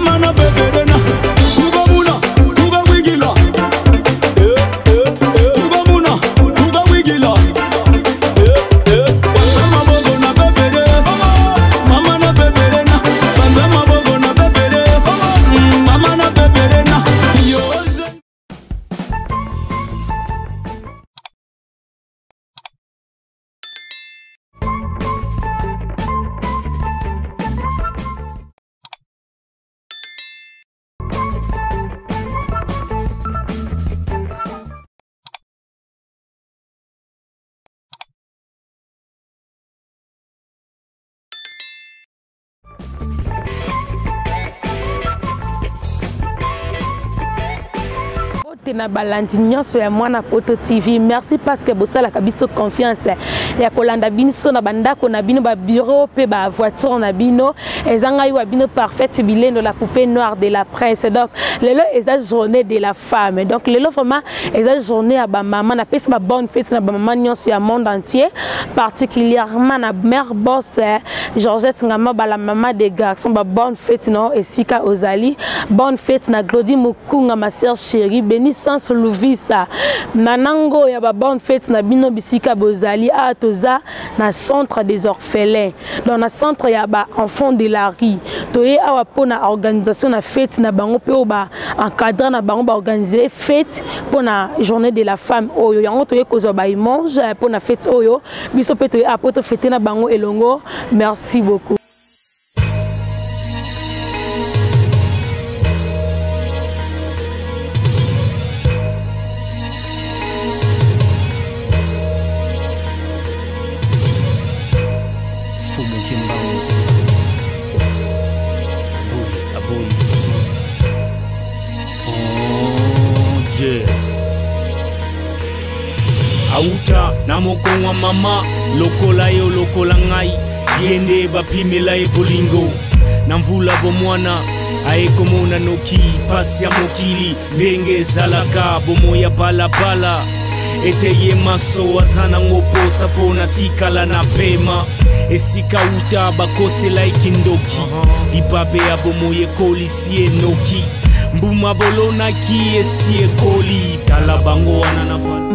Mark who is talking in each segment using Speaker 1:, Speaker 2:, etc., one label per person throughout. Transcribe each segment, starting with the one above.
Speaker 1: mama na beberena kuga muna kuga wigila kuga muna kuga wigila mama bogo na bebere mama na beberena mama bogo na bebere mama na beberena yoze.
Speaker 2: Na balandignon sur moi na Poto TV. Merci parce que vous avez la confiance. Ya kolanda binso na bandako na bino ba bureau pe ba voiture na bino ezanga yo bino parfaite bilendo la poupée noire de la presse. Donc lelo eza journée de la femme. Donc lelo vraiment eza journée à ba maman na pesa ba bonne fête na ba maman nyonso ya monde entier, particulièrement na mère boss Georgette Ngama ba la maman des garçons ba bonne fête non et Sika Ozali, bonne fête na Glody Mukunga ma sœur chérie béni sans Louvisa nanango ya ba bonne fête na bino bisika bozali a toza na centre des orphelins dans na centre ya ba enfants de la rue toye awa pona organisation na fête na bango pe ba encadrer na bango ba organiser fête pona journée de la femme oyo yango toye kozo ba image pona fête oyo biso pe toye apoto fêter na bango elongo. Merci beaucoup.
Speaker 3: Auta na mokongwa mama lokola yo lokola ngai yende bapimela e bolingo na mvula bomwana aekomona noki pasi ya mokili ndenge ezalaka bomoya balabala eteye maso azana ngoposa pona tikala na pema esika uta bakosela ikindoki libabe ya bomoye kolisi enoki mbuma bolonaki esi ekoli tala bango wana na pala.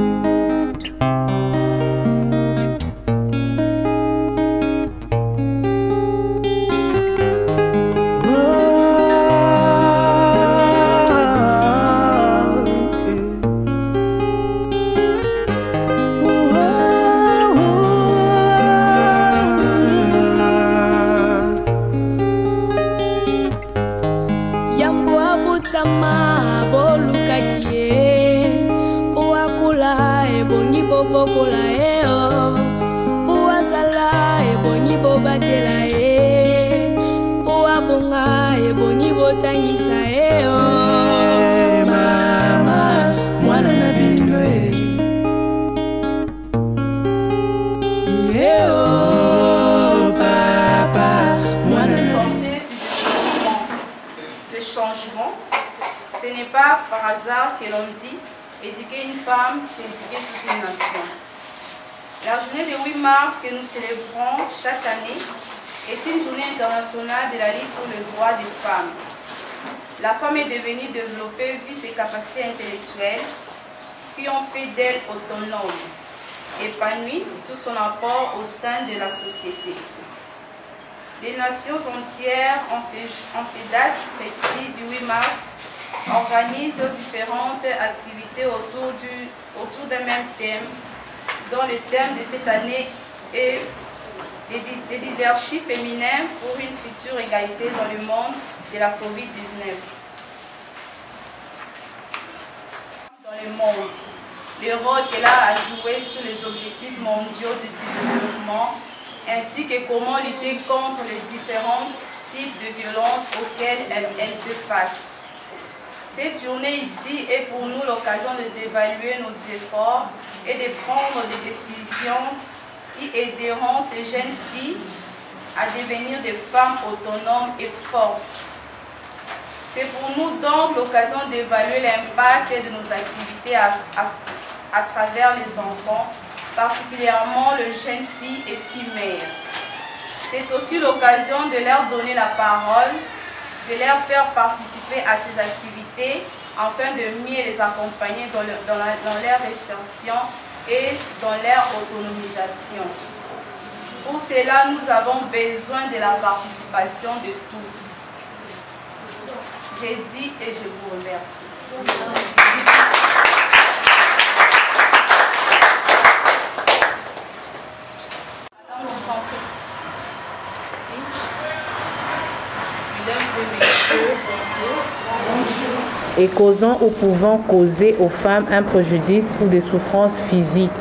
Speaker 4: Ce n'est pas par hasard que l'on dit éduquer une femme, c'est éduquer toute une nation. La journée du 8 mars que nous célébrons chaque année est une journée internationale de la lutte pour le droit des femmes. La femme est devenue développée vu ses capacités intellectuelles qui ont fait d'elle autonome, épanouie sous son apport au sein de la société. Les nations entières, en ces dates précises du 8 mars, organisent différentes activités autour d'un même thème, dont le thème de cette année est le leadership féminin pour une future égalité dans le monde de la COVID-19. Dans le monde, le rôle qu'elle a à jouer sur les objectifs mondiaux de développement, ainsi que comment lutter contre les différents types de violences auxquelles elle fait face. Cette journée ici est pour nous l'occasion d'évaluer nos efforts et de prendre des décisions qui aideront ces jeunes filles à devenir des femmes autonomes et fortes. C'est pour nous donc l'occasion d'évaluer l'impact de nos activités à travers les enfants, particulièrement les jeunes filles et filles mères. C'est aussi l'occasion de leur donner la parole de les faire participer à ces activités afin de mieux les accompagner dans leur insertion et dans leur autonomisation. Pour cela, nous avons besoin de la participation de tous. J'ai dit et je vous remercie.
Speaker 5: Et causant ou pouvant causer aux femmes un préjudice ou des souffrances physiques,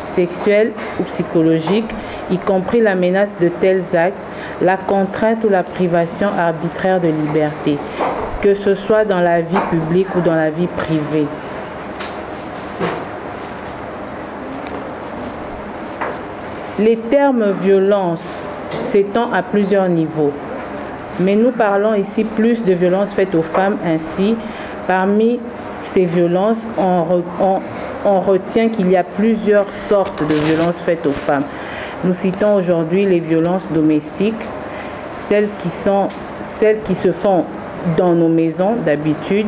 Speaker 5: sexuelles ou psychologiques, y compris la menace de tels actes, la contrainte ou la privation arbitraire de liberté, que ce soit dans la vie publique ou dans la vie privée. Les termes violence s'étendent à plusieurs niveaux, mais nous parlons ici plus de violences faites aux femmes. Ainsi, parmi ces violences, on retient qu'il y a plusieurs sortes de violences faites aux femmes. Nous citons aujourd'hui les violences domestiques, celles qui se font dans nos maisons d'habitude,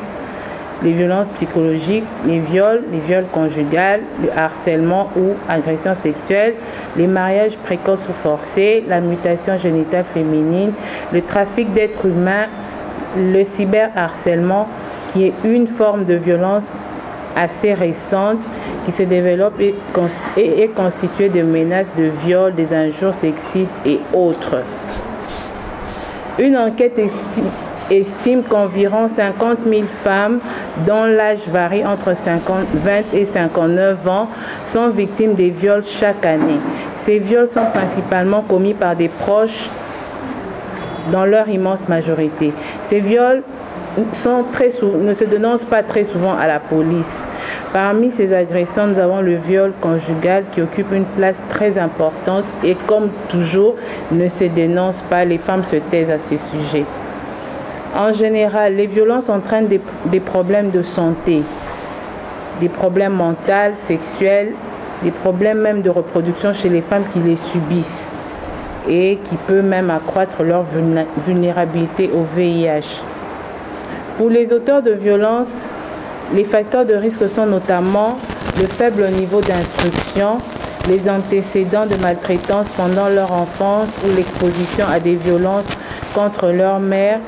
Speaker 5: les violences psychologiques, les viols conjugales, le harcèlement ou agression sexuelle, les mariages précoces ou forcés, la mutation génitale féminine, le trafic d'êtres humains, le cyberharcèlement, qui est une forme de violence assez récente qui se développe et est constituée de menaces de viol, des injures sexistes et autres. Une enquête estime qu'environ 50 000 femmes dont l'âge varie entre 20 et 59 ans sont victimes des viols chaque année. Ces viols sont principalement commis par des proches dans leur immense majorité. Ces viols ne se dénoncent pas très souvent à la police. Parmi ces agressions, nous avons le viol conjugal qui occupe une place très importante et comme toujours, ne se dénonce pas. Les femmes se taisent à ces sujets. En général, les violences entraînent des problèmes de santé, des problèmes mentaux, sexuels, des problèmes même de reproduction chez les femmes qui les subissent et qui peut même accroître leur vulnérabilité au VIH. Pour les auteurs de violences, les facteurs de risque sont notamment le faible niveau d'instruction, les antécédents de maltraitance pendant leur enfance ou l'exposition à des violences contre leur mère,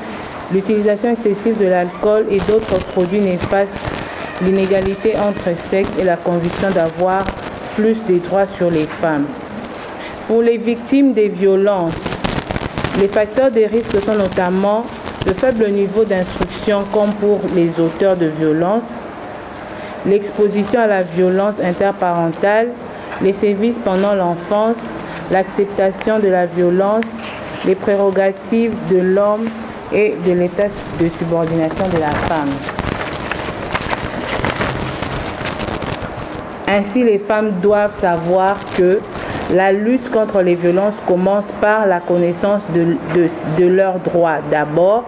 Speaker 5: l'utilisation excessive de l'alcool et d'autres produits néfastes, l'inégalité entre sexes et la conviction d'avoir plus de droits sur les femmes. Pour les victimes des violences, les facteurs de risque sont notamment le faible niveau d'instruction comme pour les auteurs de violences, l'exposition à la violence interparentale, les sévices pendant l'enfance, l'acceptation de la violence, les prérogatives de l'homme et de l'état de subordination de la femme. Ainsi, les femmes doivent savoir que la lutte contre les violences commence par la connaissance de leurs droits. D'abord,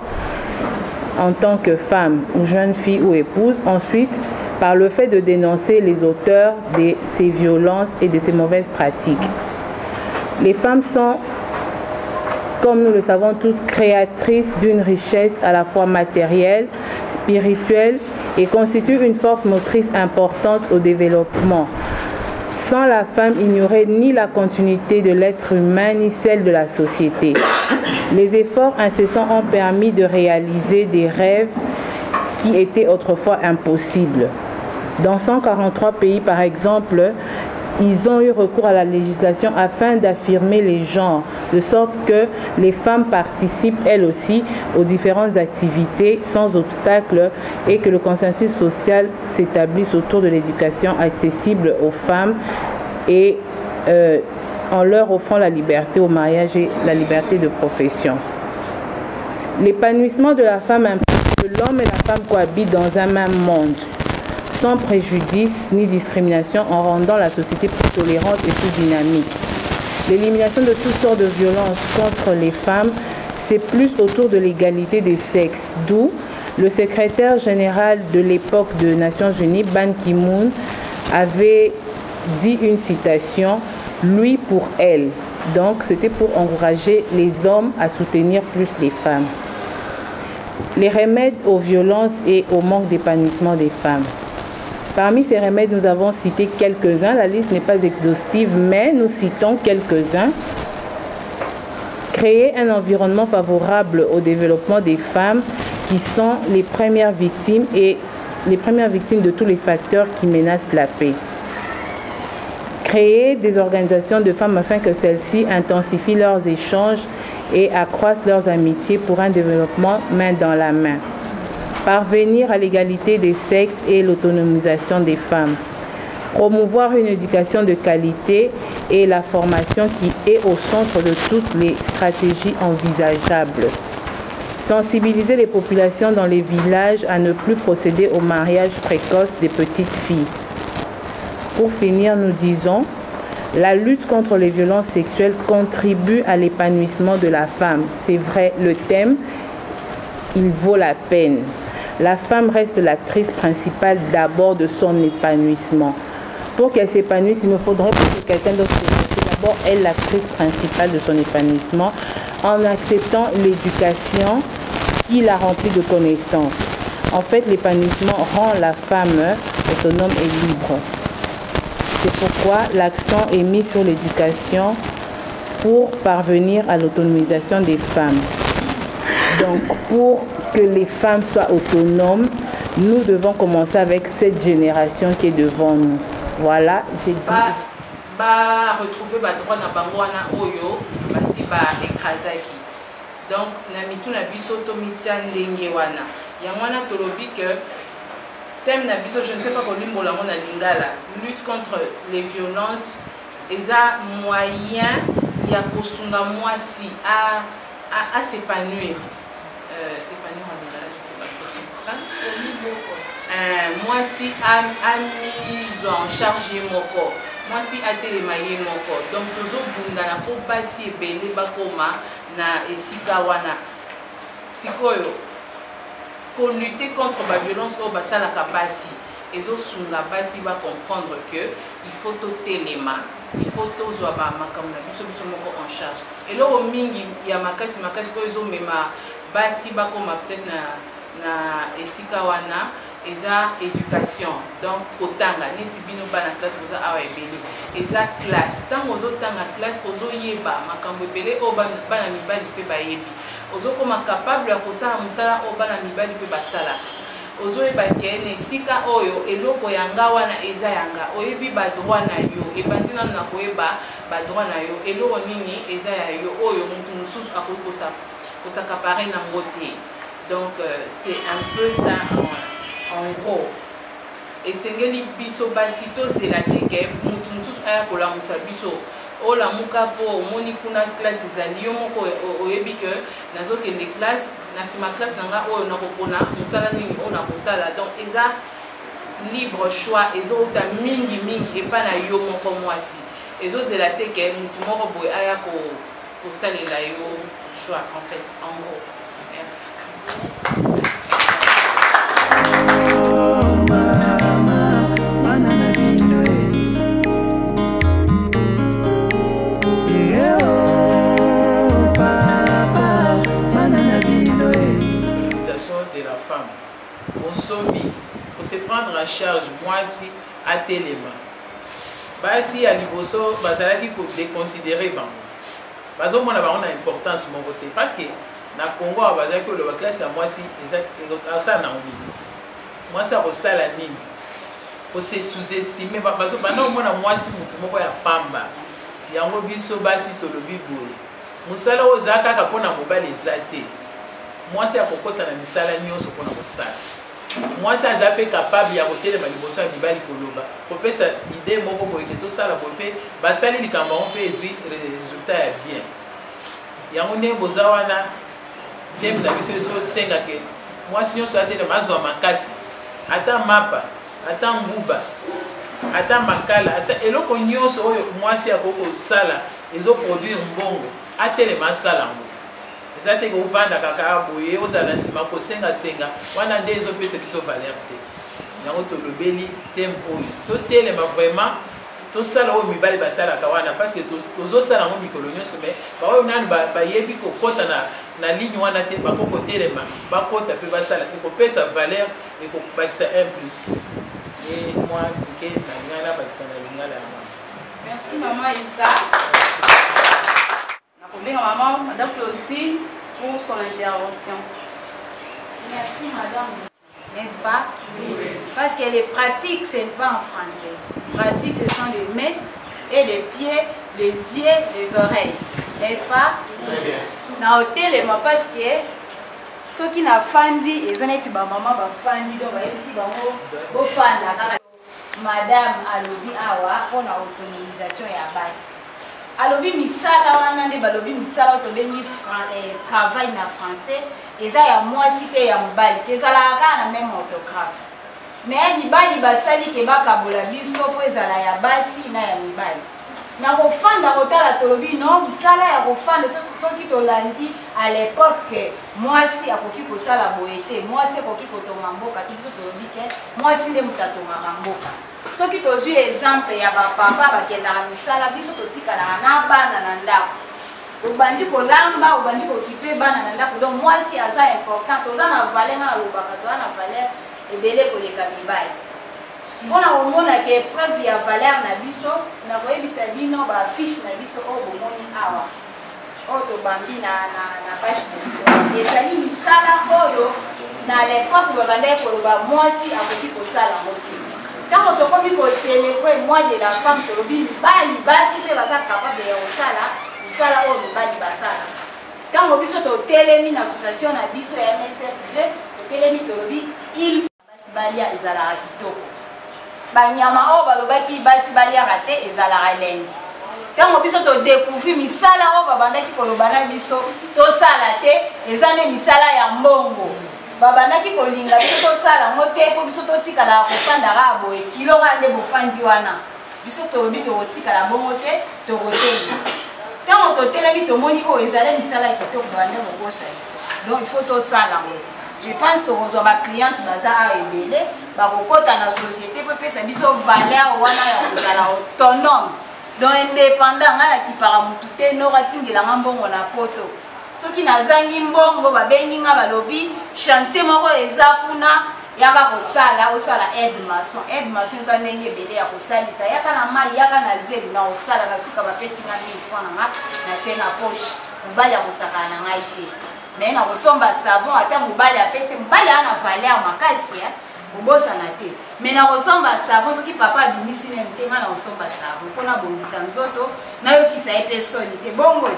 Speaker 5: en tant que femme ou jeune fille ou épouse. Ensuite, par le fait de dénoncer les auteurs de ces violences et de ces mauvaises pratiques. Les femmes sont, comme nous le savons toutes, créatrices d'une richesse à la fois matérielle, spirituelle et constituent une force motrice importante au développement. Sans la femme, il n'y aurait ni la continuité de l'être humain, ni celle de la société. Les efforts incessants ont permis de réaliser des rêves qui étaient autrefois impossibles. Dans 143 pays, par exemple, ils ont eu recours à la législation afin d'affirmer les genres, de sorte que les femmes participent elles aussi aux différentes activités sans obstacle et que le consensus social s'établisse autour de l'éducation accessible aux femmes et en leur offrant la liberté au mariage et la liberté de profession. L'épanouissement de la femme implique que l'homme et la femme cohabitent dans un même monde, sans préjudice ni discrimination, en rendant la société plus tolérante et plus dynamique. L'élimination de toutes sortes de violences contre les femmes, c'est plus autour de l'égalité des sexes, d'où le secrétaire général de l'époque des Nations Unies, Ban Ki-moon, avait dit une citation, « Lui pour elle ». Donc, c'était pour encourager les hommes à soutenir plus les femmes. Les remèdes aux violences et au manque d'épanouissement des femmes. Parmi ces remèdes, nous avons cité quelques-uns. La liste n'est pas exhaustive, mais nous citons quelques-uns. Créer un environnement favorable au développement des femmes qui sont les premières victimes de tous les facteurs qui menacent la paix. Créer des organisations de femmes afin que celles-ci intensifient leurs échanges et accroissent leurs amitiés pour un développement main dans la main. Parvenir à l'égalité des sexes et l'autonomisation des femmes. Promouvoir une éducation de qualité et la formation qui est au centre de toutes les stratégies envisageables. Sensibiliser les populations dans les villages à ne plus procéder au mariage précoce des petites filles. Pour finir, nous disons, la lutte contre les violences sexuelles contribue à l'épanouissement de la femme. C'est vrai, le thème, il vaut la peine. La femme reste l'actrice principale d'abord de son épanouissement. Pour qu'elle s'épanouisse, il ne faudrait pas que quelqu'un d'autre soit d'abord elle l'actrice principale de son épanouissement en acceptant l'éducation qui la remplit de connaissances. En fait, l'épanouissement rend la femme autonome et libre. C'est pourquoi l'accent est mis sur l'éducation pour parvenir à l'autonomisation des femmes. Donc, pour que les femmes soient autonomes, nous devons commencer avec cette génération qui est devant nous. Voilà, j'ai dit.
Speaker 6: Retrouver le droit na bangwana oyo, basi écrasaki. Donc, na mitu na biso to mitia ndenge wana. Yangwana tolobi que thème na biso, je ne sais pas comment limbo la mona lingala, lutte contre les violences, eza moyen ya kosunga mwasi à s'épanouir. S'épanouir en lingala, je sais pas possible. Mwasi a mis en charge moko. Mwasi a télémaillé moko. Donc tozo bunda na po basi ebele bakoma na esika wana. Sikoyo pour lutter contre la violence au basala kabasi. Ezo sunga basi va comprendre que il faut tout téléma, il faut tout zoaba makamna biso biso moko en charge. Et là au mingi ya makasi ko ezo mema basi ba koma peut-être na esika wana eza éducation. Donc kotanga neti bino ba na classe boza awa ebele. Eza classe. Tango ozo tanga classe ozo yeba makambo ebele o ba na mibali pe ba yebi. Ozo koma capable ya kosala musala o ba na mibali pe basala. Ozo yeba kene sika oyo eloko yanga wana eza yanga oyebi ba droit na yo ebandi na koyeba ba droit na yo eloko nini eza ya yo oyo mutu mususu akoki kosakapare na ngote. Donc c'est un peu ça en gros. Et sengeli biso basi to zela teke mutu mususu aya kolamusa biso o la muka po moni kuna classe ezali yo moko oyebi que nazokende classe na sima classe nanga oyo nakopona mosala nini oyo nakosala. Donc eza libre choix ezouta mingi epa na yo moko mwasi ezozela te ke mutu moko boye aya kosalela yo choix en fait en gros. Merci.
Speaker 7: De la femme on sommi pour se prendre en charge moi si à téléma basi à liboso bazalaki ko déconsidérer bango bazo mona ba on a importance mon côté parce que na Congo bazalaki ko la classe à moi si exactement ça na omini moi ça resala nini ko se sous-estimer bazo bana mona moi si mutu moko ya pamba yango biso basi tolobi boye musala ozaka ka pona mobali ezate. Moi c'est à kokota na misala nyonso pona kosala. Moi ça zape capable ya kotelema ba liboso ya mibali koloba. Kopesa idée moko boye ke to sala bope basali likamba on peut résultat ya bien. Yango ne bozawana dem na biso zo senga ke moi si nyonso atelema zo makasi. Ata mapa, ata nguba, ata makala, ata eloko nyonso oyo moi si akoko sala ezo produire mbongo atelema sala ngo. Zate ko vanda kaka boye ozala sima ko senga wana nde ezo pesa biso valeur te. Yango to lobeli tem oyo to telema vraiment to sala o mibali basala kawana parce que tozo sala ngo mikolo nyonso mais ba oyo nani ba yebi ko kota na ligne wana te bakoko telema bakota mpe basala ekopesa valeur ekobakisa 1 plus ye mwa ke na lingala bakisa na lingala ya mama.
Speaker 4: Merci maman Isa. Nakobenga maman Madame Claudine pour son intervention.
Speaker 8: Merci madame, n'est-ce pas? Oui. Parce que les pratiques ce n'est pas en français. Pratique ce sont les mains et les pieds, les yeux, les oreilles, n'est-ce pas?
Speaker 7: Très bien.
Speaker 8: Na hôtel parce que ceux qui n'a fandi et zaneti ba maman ba fandi donc ba ici ba bo fanda kaka madame alobi awa pour la autonomisation ya base. Alobi misala wana nde balobi misala to bengi travail na français eza ya mwasi te ya mobali te ezala kaka na même orthographe. Mais mibali basali ke bakabola biso po ezala ya basi na ya mibali. Na kofanda kotala tolobi non misala ya kofanda soki tolandi à l'époque que mwasi akoki kosala boyete mwasi akoki kotonga mboka ti biso tolobi ke mwasi nde moto atongaka mboka. Soki tozwi exemple ya bapapa bakendaka misala biso totikalaka na bana na ndako obandi kolamba obandi kokipe bana na ndako donc mwasi aza important toza na valeur na lobaka toza na valeur ebele koleka mibali. Mpona komona ke preuve ya valeur na biso nakoyebisa bino baafishe na biso oyo bomoni awa oyo tobambi na page na biso ezali misala oyo na lepoke babandaki koloba mwasi akoki kosala ngo te. Ntango tokomi kocelebre mois de la femme tolobi mibali basi mpe baza capable ya kosala misala oyo mibali basala. Ntango biso totelemi na association na biso ya MSF2 totelemi tolobi il basi balia ezalaka kitoko. Banyama oyo balobaki basi baliaka te ezalaka elengi. Ntango biso todécouvrir misala oyo babandaki koloba na biso tosala te eza nde misala ya mbongo. Babandaki kolinga biso tosala ngo te mpo biso totikalaka kofandaka boye kilo kaka nde bofandi wana biso tolobi tokotikala bongo te tokoteli. Ntango totelemi tomoni oyo ezali misala ya kitoko bande kokosa biso donc il faut tosala ngo. Je pense tokozwa bacliente baza awa ebele bakokota na société po epesa biso valeur wana ya kozala autonome donc indépendant nga nakipaka mutu te noko atindelanga mbongo na poto. Soki nazangi mbongo babengi nga balobi chantier moko eza kuna yaka kosala osala aide maçon. Aide maçon eza ndenge ebele ya kosalisa yaka na mai yaka na zelu na osala na suka bapesi nga 1000 francs na nga na te na poche mobali akosakana na ngai te. Mais na kosomba savon ata mobali apesi mobali ana valeur makasi obosana te. Mais na kosomba savon soki papa abimisi na mtenga na kosomba savon mpona bongisa nzoto nayokisa ye mpe soni te bongo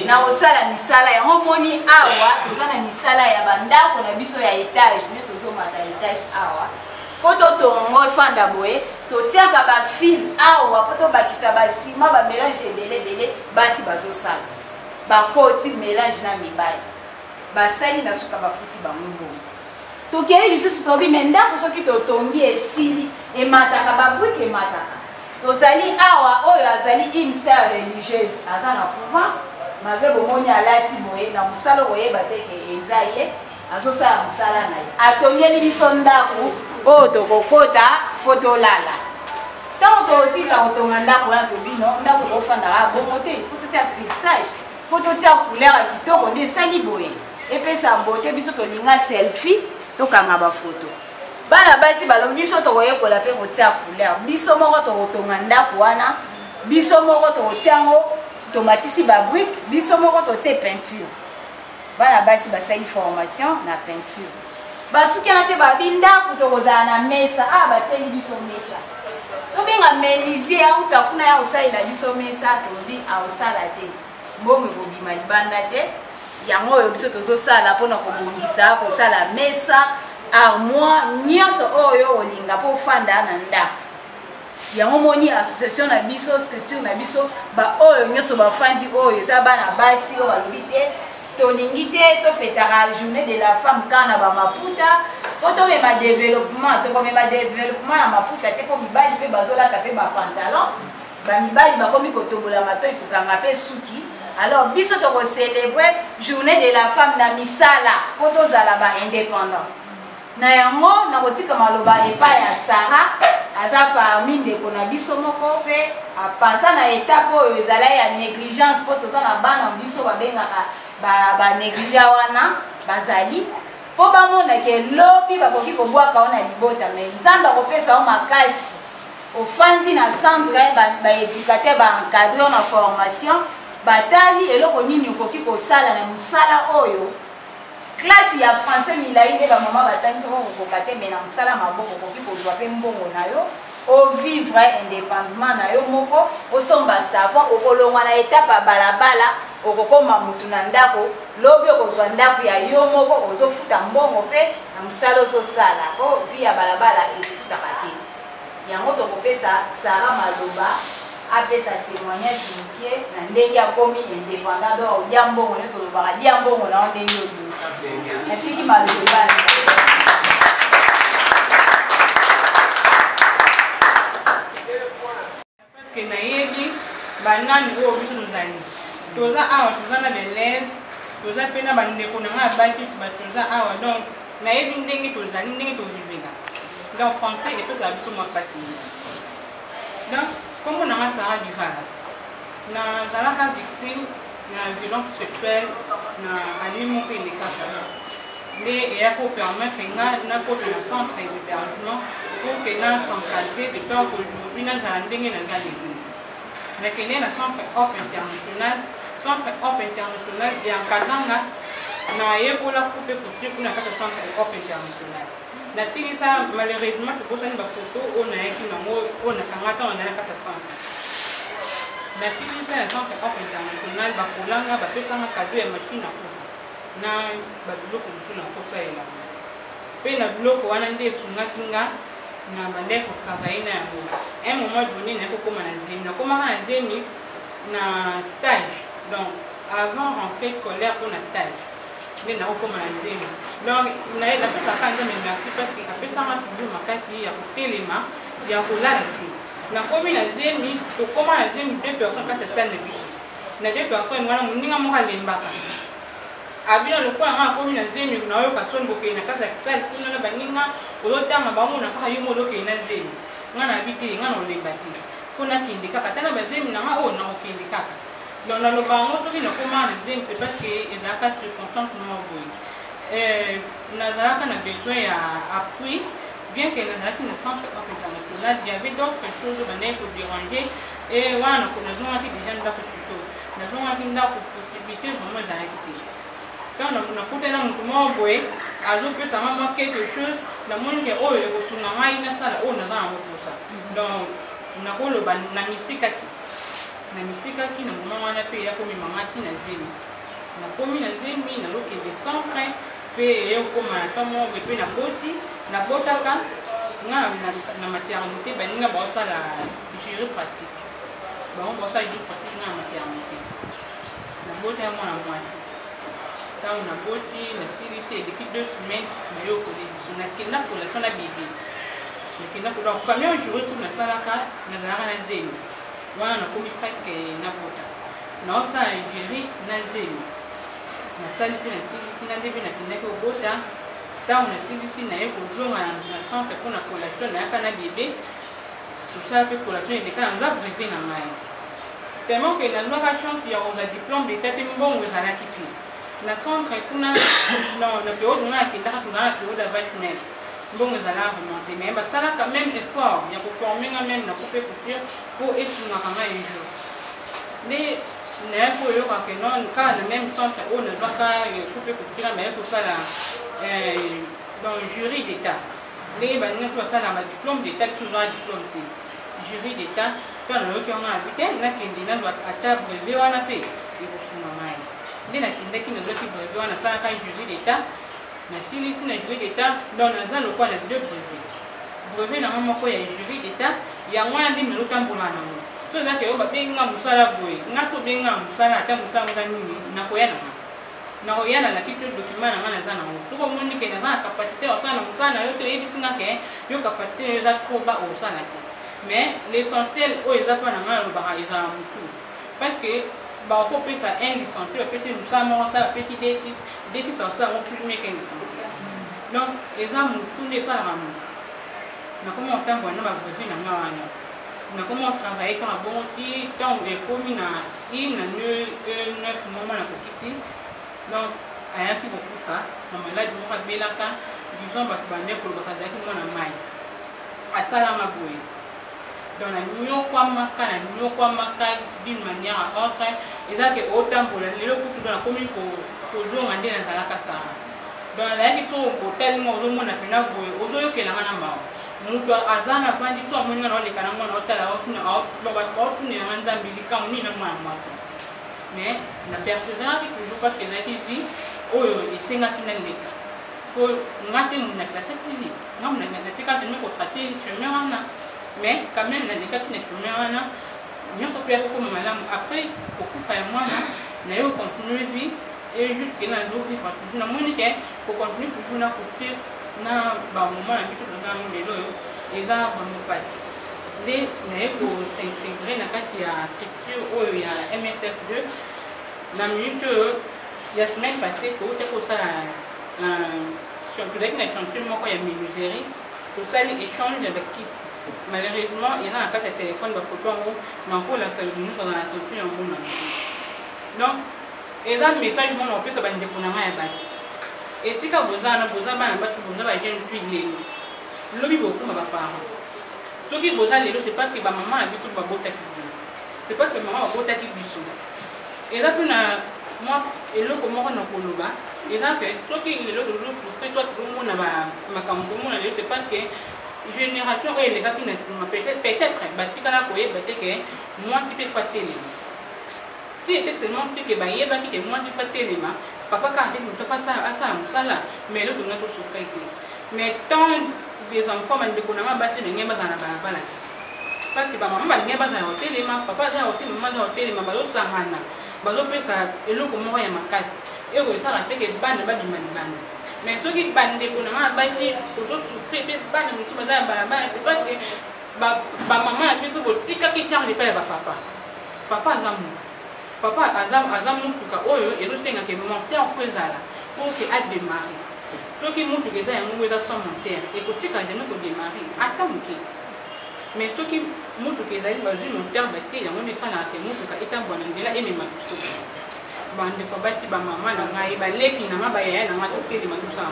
Speaker 8: na kosala misala yango moni awa toza na misala ya bandako na biso ya étage nde tozomata étage awa po totongo efanda boye totiaka bafile awa po tobakisa basima bamélange ebele basi bazosala bakoti mélange na mibali basali na suka bafuti bango bongo. Tokei lisusu tobi me ndako soki totongi esili emataka babrike emataka tozali awa oyo azali une sœur religieuse aza na couvent malgré bomoni alati boye na mosala koyeba te ke eza ye azosala mosala na ye atongeli biso ndako oyo tokokota mpo tolala. Ntango tosisa kotonga ndako wana tobino ndako tofandaka bongo te fo totia grissage fo totia couleur ya kitoko nde esali boye epesa mbote biso tolinga selfie tokanga bafoto. Bana basi balobi biso tokoyekola mpe kotia couleur biso moko tokotonga ndako wana biso moko tokotiango tomatisi babrique biso moko totie peinture. Bana basi basali formation na peinture basukana te babi ndako tokozala na mesa batieli biso mesa tobenga menuisier auta kuna ya kosalela biso mesa tolobi aosala te mbongo ekobima libanda te yango oyo biso tozosala mpona kobongisa kosala mesa armoire nyonso oyo olinga mpo ofanda na ndako. Yango moni association na biso structure na biso baoyo nyonso bafandi oyo eza bana basi oyo balobi te tolingi te tofetaka journée de la femme kaka na bamaputa po tomema développement tokomema développement na maputa te mpo mibali mpe bazolata mpe bapantalon bamibali bakomi kotombola matoi kokanga mpe suki. Alors biso tokocélébrer journée de la femme na misala po tozala baindépendant na yango nakotika maloba epai ya Sara aza parmi ndeko na biso moko mpe apasa na étape oyo ezala ya négligence po toza na bana biso babengaka banéglige wana bazali mpo bamonaki elobi bakoki kobwaka wana libota me nzambe akopesa o makasi ofandi na centre baéducateur baencadre na formation batali eloko nini okoki kosala na mosala oyo classe ya français milai nde bamama batangisi okokoka te me na mosala maboko okoki kozwa mpe mbongo na yo ovivre indépendamment na yo moko osomba savon okolongwa na etape ya balabala okokoma mutu na ndako lobi okozwa ndako ya yo moko ozofuta mbongo mpe na mosala ozosala po vi ya balabala efutaka te yango tokopesa Sara Maloba apesa témoignage mokie na ndenge akomi indépendant do olia mbongo nde tolobaka lia mbongo na ndenge odusa natiki Maloba
Speaker 9: que nayebi banani oyo biso tozali toza awa toza na belève toza mpe na bandeko na nga baki toza awa donc nayebi ndenge tozali ndenge tovivela donc français etozala biso mapasi donc kombo na nga Sara Divala nazalaka victime na violence sexuelle na année moko elekaka nde eya kopermettre nga nakota na centre d'hébergement pour que na centralité de temps qu'aujourd'hui nazala ndenge naza lelo nakende na centre op international encadranga nayekola coupe couture kuna kata centre op international natikisa malheureusement tokosani bafoto oyo nayaki nango oyo nakangata wana na kata centre natikisa na centre op international bakolanga bapesanga kado ya machine akuta na babiloko mosusu na kosalela mpe na biloko wana nde esungaki nga na bandeko travaille na yango un moment donné nakokoma na zemi nakomaka na zemi na stage donc avant rentrée scolaire pour na stage nde nakokoma na zemi donc napesaka nzambe merci parce que apesanga toujours makasi ya kotelema ya kolala te nakomi na zemi tokoma na zemi 2 personnes kati ya sane biso na 2 personnes wana moninga moko alembaka abina lokola nga akomi na zemi nayoka soni kokei na kati ya kisali kuna na baninga ozotanga bamona kaka yo moko okei na zemi nga na abi te nga na olemba te fo nakende kaka ata na bazemi na nga oyo nakokende kaka donc naloba yango soki nakoma na zemi c'est parce que ezalaka circonstance moko boye nazalaka na besoin ya appui bien que nazalaki na centre international y avait d'autres choses bandaki kodéranger e wana nazongaki déjà ndako tuto nazongaki ndako possibilité vraiment ezalaki te quand nakutana motu moko boye azopesanga mwa quelque chose namonike oyo ekosunga ngai nasala oyo naza yango posa donc nakoloba namistikaki na moma wana mpe yakomimangaki na zemi nakomi na zemi nalokende centre mpe eyokoma na temps moko mpe nabotaka nga na maternité baninga baosala juri pratique bango baosala juri pratique nga na maternité nabota ya mwana mwasi ntango naboti nasilisi eleki 2 semaines nayokoli biso nakenda kolation na bebe nakenda kolwa premier jour tu nasalaka nazalaka na zemi wana nakomi presque nabota naosala juri na zemi nasali mpe nasilisi na ndebe nakendaki kobota ntango nasilisi naye kozonga na centre mpona collation nayaka na bebe tosala mpe collation eleka naza brevet na ngai tellement ke nazwaka chance ya kozwa diplôme d'état te mbongo ezalaki te na centre kuna na période nga akendaka tozala na période ya vaccinel mbongo ezalaka remonte mais basalaka même effort ya koforme nga même na coupe couture mpo esungaka nga un jour nde naye koyokaka non kaka na même centre oyo nazwaka coupe couture naye kosala dans jury d'état ndenge baninga mpe basala badiplôme d'état biso ozwaka diplôme te jury d'état to nayoki yango na bite nakende nazwa ata brevet wana mpe ekosunga ngai nde nakendaki nazwaki brevet wana asalaka jury d'état nasilisi na jury d'état donc naza lokwa na 2 brevet nango moko ya jury d'état yango wana nde nazotambola nango so ezaka yo babenga mosala boye nga tobenga mosala ata mosala moza nini nakoya nanga nakoya na lakiti document nanga naza nango soko omoni ke naza na capacité osala na mosala na yo te oyebisi nga ke yo capacité eza trop ba osala te mais l'essentiel oyo eza mpa nanga nalobaka ezala motu parce que bakopesa un licencié bapesi mosala moko sala bapesi D6 osala yango plus mieux qu'un licencié donc eza motu nde esalaka motu nakoma kotambola na babrevet nanga wana nakoma kotravaille kaka bongo ti ntango ekomi na 9 mois nakokiti Donc, ayaki kokufa na maladi moko abelaka disons bato bandeko bakazalaki mwana mai asalama boye. Donc na nyokwamaka d'une manière autre eza ke otambola lelo kutu na komi kozonga nde nazalaka sara. Donc nazalaki to otalinga ozomona pena boye ozoyokelanga na mbao moto aza na vandi to amoninga na oleka na mwana otala otunelanga nzambe likambo nini na mwana mwako. Mais na persévérance toujours parce que ezalaki vi oyo esengaki na leka po nga te monaki nasaki vi nga monaki natekaki me kotrate chemin wana. Mais quand même na lekaki na chemin wana nyonso mpe akokoma malamu. Après kokufa ya mwana na yo continue vie et jusque na nzovivre toujours namoni ke kocontinue toujours na couture na bamoment na biso toza yango lelo oyo eza bamopati nde naye kointegre na kati ya structure oyo ya MSF2 na minute oyo ya semaine passée touti kosala tozalaki na chantier moko ya menuiserie tosali échange avec qui malheureusement il y a un cas de téléphone de photo en pour la salle nous on a sorti en bon donc et là message mon on peut ça bande pour na ya bati et si ka bozana bana bati bozana ba jeune fille lelo lobi beaucoup ma parents ce qui bozana lelo c'est parce que ba maman a biso ba botaki c'est parce que maman a botaki biso et là tu na moi et le comment on a koloba et là que ce qui lelo toujours frustré toi tout le monde na ba makambo mo na lelo c'est parce que génération et les gars qui ne peut-être batikala koyeba te ke moi qui peux faire télé si était seulement que bayeba ki ke moi qui fait télé papa quand il me fait ça ça là mais l'autre n'a pas souffert mais tant des enfants man de konanga bati ne ngeba na bala parce que maman ba ngeba na hôtel papa za hôtel maman na hôtel ba lo sangana ba lo pesa eloko moko ya makasi et ko ça te ke bana ba dimani mais ceux qui bandent pour nous bâtir surtout souffrir des bandes nous sommes dans balabala c'est pas que ba maman a biso boti ka ki charge pas ba papa azamu tuka oyo elo tenga ke monter en présala pour que a démarrer ceux qui montent que ça un mauvais son monter et que tika de nous démarrer attends que mais ceux qui montent que ça il va juste monter bâtir on est ça là que montent ka étant bon ndela et même bande ko bati ba mama na ngai ba leki na maba ya na mato kili matusa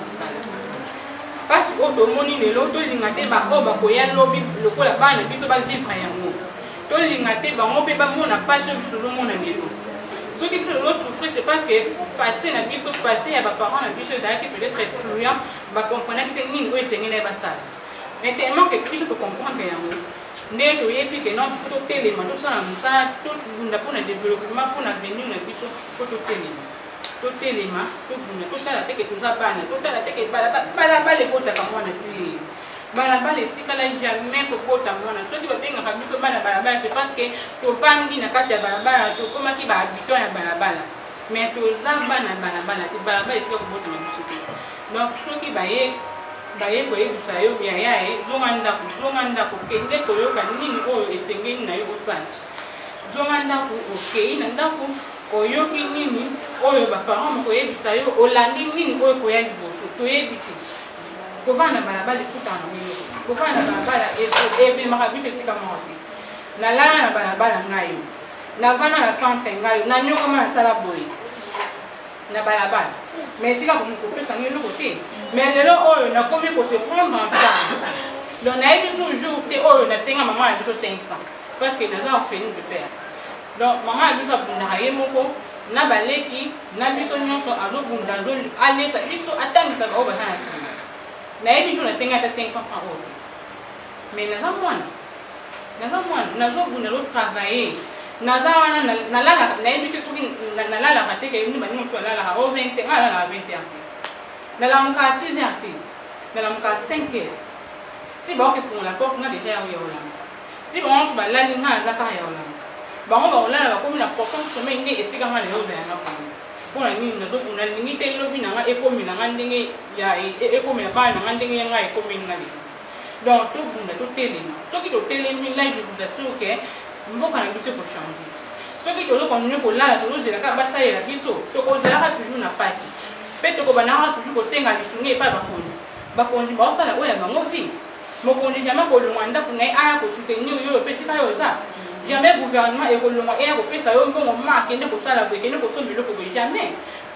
Speaker 9: pati oto moni le loto lingate ba oba ko ya lobi lokola bana biso ba vivre yango to lingate ba mo pe ba mona pati biso lo mona lelo ce qui peut l'autre souffrir c'est pas que passer na biso passer ya ba parents na biso da qui peut être fluent ba comprendre que ni ngo etengele ba ça mais tellement que biso peut comprendre yango ndé to yepi que non to téléma to ça tout bunda pour le développement pour l'avenir na biso to téléma to bunda to tala te que tout ça bana to tala te que bala le kota ka mwana ti bala sikala jamais ko kota mwana to ti ba benga ka biso bana bala c'est parce que to pandi na kati ya bala to koma ki ba habitant ya bala mais to za bana bala ti bala ko bota na biso donc to ki baye koye bisayo bya yae zonganda ko kende koyoka nini oyo etengeni na yo osala zonganda ko okei na ndako oyoki nini oyo ba parents mo koye bisayo olandi nini oyo koya liboso toyebi te kovana balabala ekutana moyo kovana balabala ebimaka biso esika moko te nalala na balabala ngai navana na centre ngai nanyokoma nasala boye na balabala mais tika kopesa ngai eloko te mais lelo oyo nakomi ko se prendre en charge donc nayebi toujours te oyo natenga maman ya biso 500 parce que naza orpheline de père donc maman ya biso abundaka ye moko na baleki na biso nyonso azobunda alesa biso atangisaka oyo baza na nsima nayebi toujours natenga ata 500 francs oyo te mais naza mwana nazobunda nazotravailler naza wana nalalaka nayebi te soki nalalaka te ke ni baningo to alalaka o 20 nga alalaka 21 nalamuka 6 heures te nalamuka 5 heures si baoki pour la porte nga déjà ya olamuka si bango balali nga azaka ya olamuka bango baolala bakomi na pourtant sommeil nde esika nga lelo ozala pango mpona nini nazobunda lingi te lobi na nga ekomi na nga ndenge ya ekomi na bana na nga ndenge ya nga ekomi nga lelo donc tobunda totelema soki totelemi là je vous assure que mboka na biso ekochange soki tozokontinue kolala tozozelaka basalela biso tokozalaka toujours na pati mpe tokobanaka toujours kotenga lisungi epai bakonzi baosala oyo ya bango vi mokonzi jamai kolongwa ndako na ye aya kosoutenir oyo mpe tika yo oza jamais gouvernement ekolongwa eya kopesa yo mbongo ma akende kosala boye ekende kosomba biloko boye jamais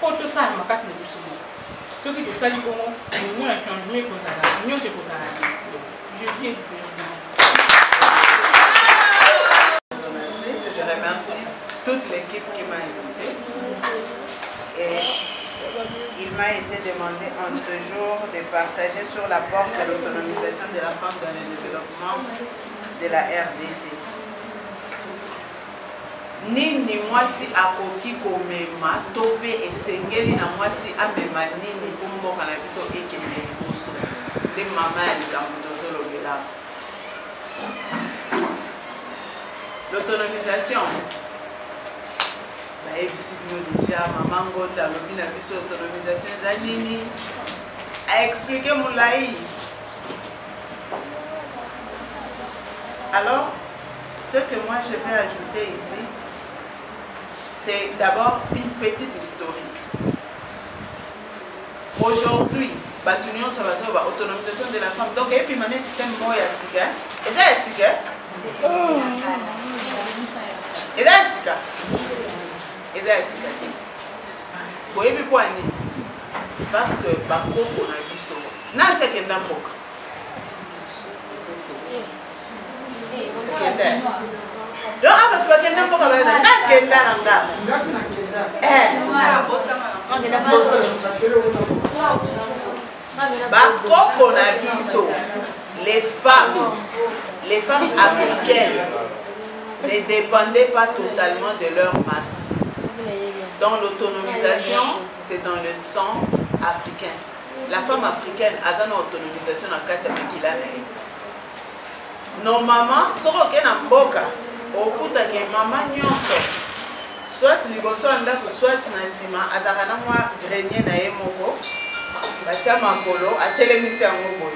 Speaker 9: po tosala makasi na biso moko soki tosali bongo omona changement ekozala nyonso ekozala
Speaker 10: Je remercie toute l'équipe qui m'a invité. Et il m'a été demandé en ce jour de partager sur l'apport de l'autonomisation de la femme dans le développement de la RDC. Nini mwasi akoki komema tope esengeli na mwasi amema nini kumboka na biso ekende liboso nde mama ya likambo tozolobela. L'autonomisation bayebisi bino déjà mama Ngonda alobi na biso autonomisation eza nini aexplike molai. Alors ce que moi je vais ajouter ici, c'est d'abord une petite historique. Aujourd'hui, autonomisation de la femme. Donc, et puis maintenant, tu t'aimes moi, il y a Sika. Et ça, il y a Sika. Et là, il y a Sika. Et là, il y a Sika. Vous voyez pourquoi? Parce que Bako, on a vu ça. Non, c'est qu'il y a un peu. Donc, avant de faire un peu, on va dire les femmes africaines ne dépendaient pas totalement de leur mari. Dans l'autonomisation, c'est dans le sang africain. La femme africaine a une autonomisation dans 4 ans. Nos mamans, ce qui est dans Mboka, au coup de maman nyonso, soit liboso andako, soit nasima, azakana mwa grenier na emoko, batia makolo, atelemisi yango.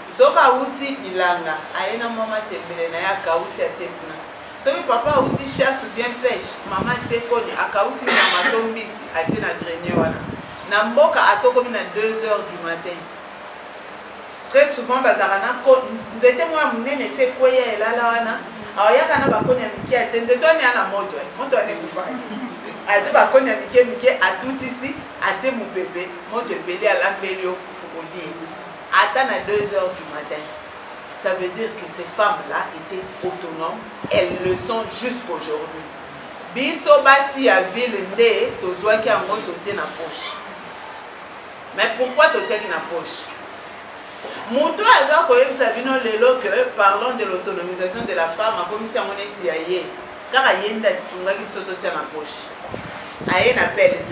Speaker 10: Soka uti bilanga, aena mama tembele na ya kausi atekuna. Soki papa uti chasse ou bien pêche, maman tekoni, akausi na matombisi, atina grenier wana. Na Mboka atoko na 2 heures du matin. Très souvent, nous étions moi, nous étions quoi là là. Alors, il y a un bakon qui a été un moto. Moto a été bouffé. Alors, bakon qui a tout ici, a été mon bébé, mon bébé à l'ambelio foufoulier. Attends à 2 heures du matin. Ça veut dire que ces femmes-là étaient autonomes. Elles le sont jusqu'aujourd'hui. Biso basi a ville nde, tozoa qui a un moto tient na poche. Mais pourquoi tu tiens na poche? Moutou a dit que parlons de l'autonomisation de la femme à commission monétaire. Car il y a une date qui se tient ma poche. Il y a un appel Z.